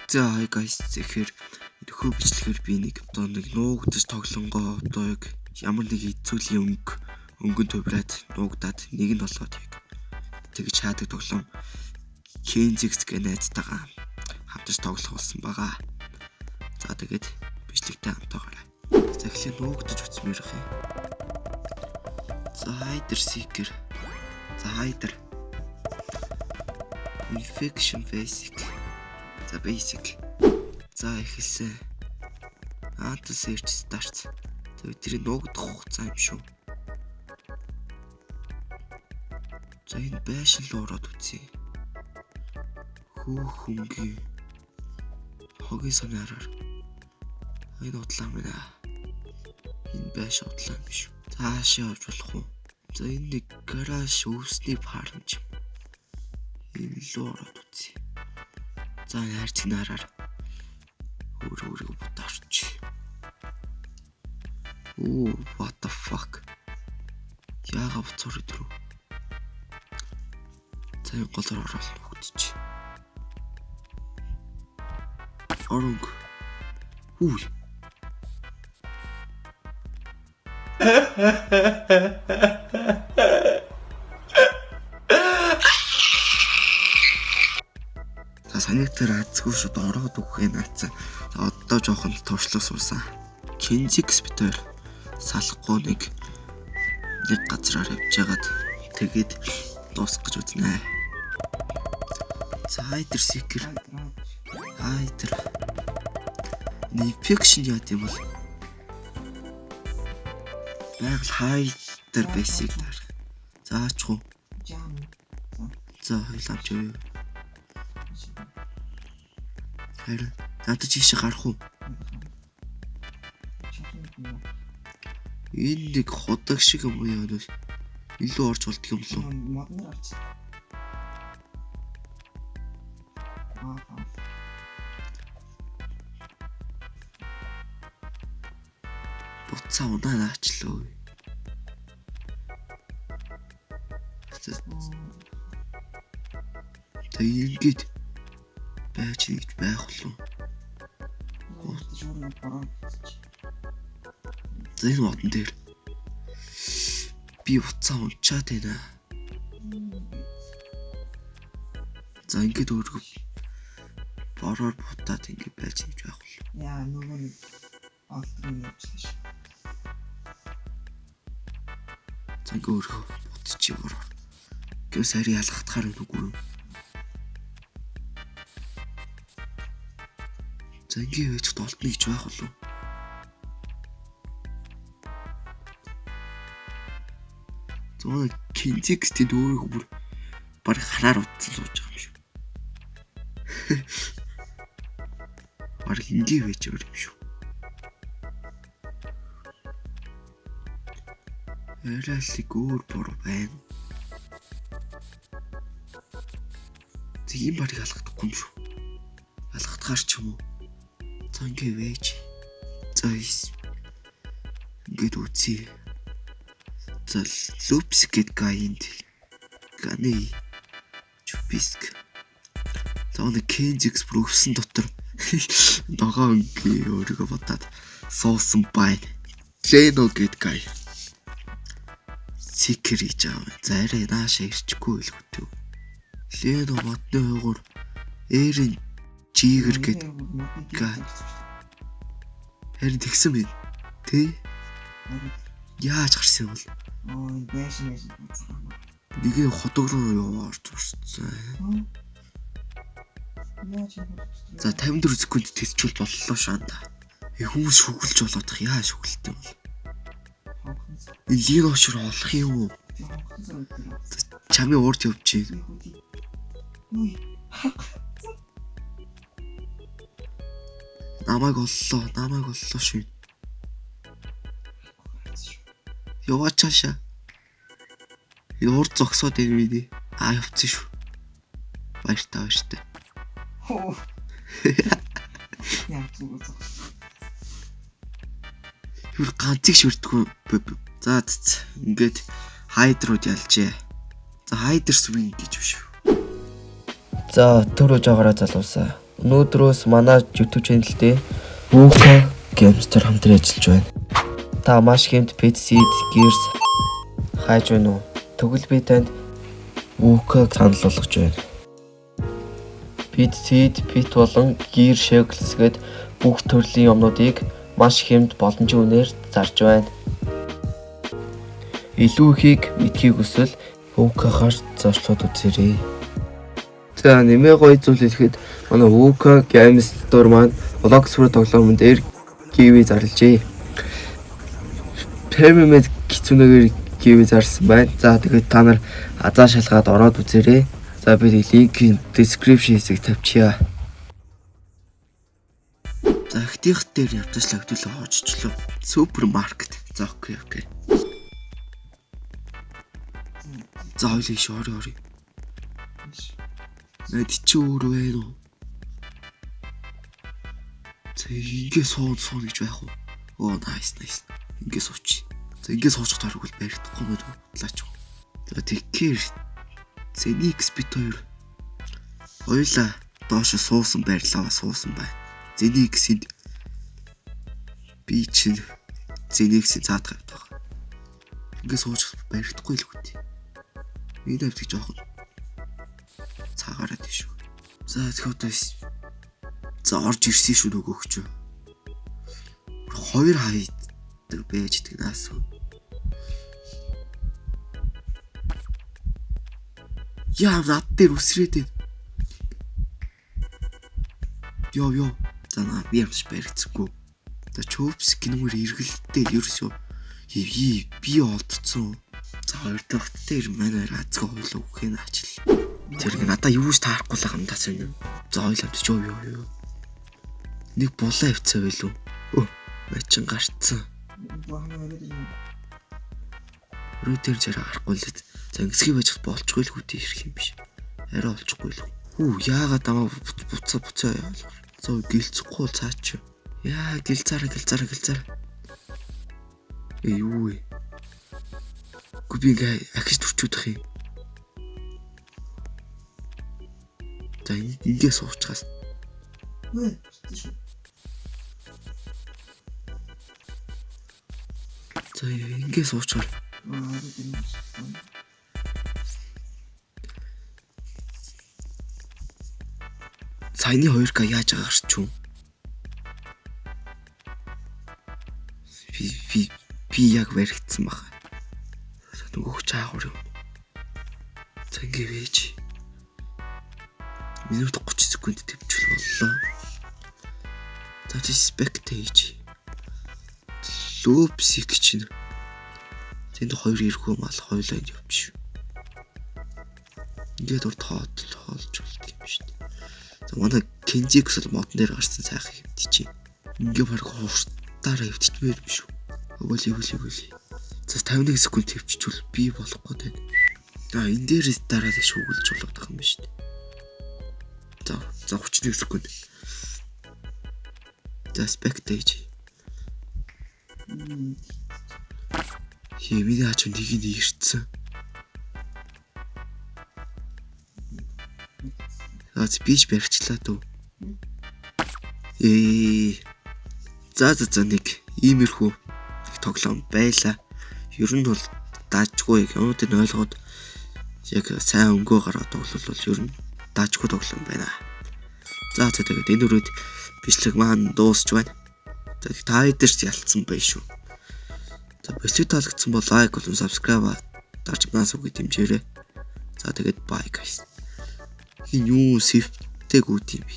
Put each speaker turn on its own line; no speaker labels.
За hi guys тэгэхээр нөхөө бичлэгээр би нэг одоо нэг нуугдаж тоглонгоо одоо яг ямар нэг хэцүүлийн өнгөн төврээд нуугдаад нэг нь болоод яг тэгж хаадаг тоглоом Kenzix гэх найзтайгаа хамтарч тоглох болсон байгаа. За тэгээд бичлэгтэй хамтаагаарай. За эхлээд нуугдаж үцмээр их юм. За Hider Seeker. За Hider Infection Basic. За basic. За эхэлсэн. Auto search start. За бидний нуугдах хугацаа юм шүү. За энэ байшин руу ороод үзье. Хөнгийн хогийн санаараар энэ удлаа минь аа. Энэ байшин удлаа юм шүү. Цаашаа орж болох уу? За энэ нэг гараж өвсний фармч. Энэ руу ороод үзье. За хайрцаг нараар өөрөөрөө бодорч. Оо what the fuck. Яага буцаар идрүү. За энэ голоор ороод нуугдчих. Оронг. Үгүй. За санитар азгүй шууд ороод өгөх наацсан. За одоо жоохон туршлага сурсан. Kenzix битээр салахгүй нэг газраар явж байгаад тэгээд дуусгаж үзнэ. За Hider Seeker. Hider. Infection яа гэм бол байгаль Hider Basic дээр. Заачгүй. За хоёлаач юу. Харин надад чийшээ гарах уу? Энэ нэг ходог шиг юм яа нэ. Илүү орж болдг юм лу.
Моднор орч.
Буцаа унаа наачлаа. Тэ ингэж байж гэж байх болов. За энэ модон дээр би буцаа унчаад байна. За ингэж өөргөө бороор бутаад ингэж байж гэж байх болов.
Яа нөгөө нэг алтрын явчихсан ш.
За ингэ өөргөө бутчих бороор. Гэвс хари ялгахтахаар нүггүй. За ингэ байж толтно гэж байх болов. Зөө Kenzix тэнд өөрөөгөө бүр баг хараар утсан сууж байгаа юм шүү. Баг ингэ байж өөр юм шүү. Эрэлэг өөр бороо байна. Тийм барыг алгахдаггүй юм шүү. Алгахдахаар ч юм уу. За ингэ вэж. За ингэж үгүй. За Loops гэд гайнд ганы чуписк. За нэг Kenzix бүрөвсөн дотор ногоо ингээ өөрийгөө бодоод суусан байна. Leno гэд гай. Seeker гэж аав. За арай наашаа ирчихгүй л хөтөө. Leno модны хойгоор Aaron Jigger гэд гай. Харин тэгсэн бэ? Тэ? Яаж гарсан юм бол?
Ой, байшин.
Нэгэ ходог руу орж урсцсан. За 54 секунд тэсчүүл боллоо шаанда. Хүмүүс шүглж болоодох яа шүглэлтэй бол. Энэ Leno шир олох юм уу? Чамын урд явчих. Намайг оллоо шүү. Яваач чаашаа. Урд зогсоод ирвээ. Явцсан шүү. Баяртай.
Хоо. Яа зүгөө.
Юу ганцыг шүрдэггүй. За ингээд Hider-ууд ялжээ. За Hider Swing гэж биш үү. За төрөө жогоороо залуусаа. Өнөөдрөөс манай YouTube channel дээр Wuka Games-тер хамтран ажиллаж байна. Та маш хэмт Pet Seed Gears хайж байна уу? Тэгвэл би танд Wuka санал болгож байна. Pet Seed, Pet болон Gear Shackles гээд бүх төрлийн юмнуудыг маш хэмт боломжийн үнээр зарж байна. Илүү ихийг мэдхийг хүсвэл Wuka-гаар зочлоод үзээрэй. За нэмээ гоё зүйл хэлэхэд манай Wuka Games Store маань Bloxfruit тоглоомн дээр giveaway зарлжээ. Premium гिचүнэгээр giveaway зарсан байна. За тэгээд та нар азаа шалгаад ороод үзээрэй. За би линкийн description хэсэг тавьчихъя. За ихтийх дээр явдаж хэвдүүлээ хооччлоо. Супермаркет. За окей. За хоёлыг шори. Эд чи өөр вэ нөө? За ингэ суун гэж байх уу? Оо nice. Ингэ сууч. За ингэ суучих тариг бол баригдахгүй мод бодлаач. За тэгэхээр Zenix бит хоёулаа доош суусан байрлаа суусан бай. Zenix-ийн би чинь Zenix-ийн цаад гавд байгаа. Ингэ суучих баригдахгүй л үгүй. Миний тавьдаг жоохон цагаараад шүү. За тэгэхээр за орж ирсэн шүү нөгөөгч. Хоёр хайдаг байж тэгнаас. Яа над дээр үсрээд. Йоо. За наа би ямарч баригдсангүй. За чөпс гинмэр эргэлттэй ерөөсөө би олдцсон. За хоёр дахь дээр манай разгаа хойлоо үхэн ачлаа. Тэрэг надаа юу ч таарахгүй л юм даас юм. За ойлоо ч юу. Нэг булаа явцаа байлуу. Өө, мачин гарцсан. Рүүтер зэрэг харахгүй л. За ингэсгий байж болчихгүй л хүтээ ирэх юм биш. Арай олчихгүй л. Хүү яагаад амаа буцаа. За гэлцэхгүй л цаач. Яа гэлцаараа. Юу вэ? Гүбигээ ахиж төрчүүдх юм. За ингэ суучгаас. За ингэ суучгаар. Саяны 2К яаж агарч юм? Би яг баригдсан баха. Нөгөөх чаагур юм. За ингэ вэж. Минут 30 секунд төвчл боллоо. За чи spectate. Loopsик чинь. Тэнд хоёр ирэх юм ал хоёлоо явчих. Ингээд ур тоолж болт юм шүү дээ. За манай Kenjix бол модон дээр гарсан сайхан хөвтчих. Ингээ баг хууртаараа хөвтчихмээр юм шүү. Өгөөл. За 51 секунд төвччихвэл би болохгүй дээ. За энэ дээр дараад шүүгүүлж болох юм шүү дээ. За 31 секунд. За spectate. Миний ач нэг ирсэн. За спич барьчлаа дөө. За нэг иймэрхүү тоглоом байлаа. Ер нь бол даажгүй юмнуудыг ойлгоод яг сайн өнгөө гараад тоглол ер нь даажгүй тоглоом байна. За тэгээд энэ үрээд бичлэг маань дуусч байна. За та хэдэрч ялцсан бай шүү. За бичлэг таалагдсан бол лайк болон subscribe дарж манаас үгүй дэмжээрэй. За тэгээд bye guys. Энэ юу сэвтэйг үүд юм бэ?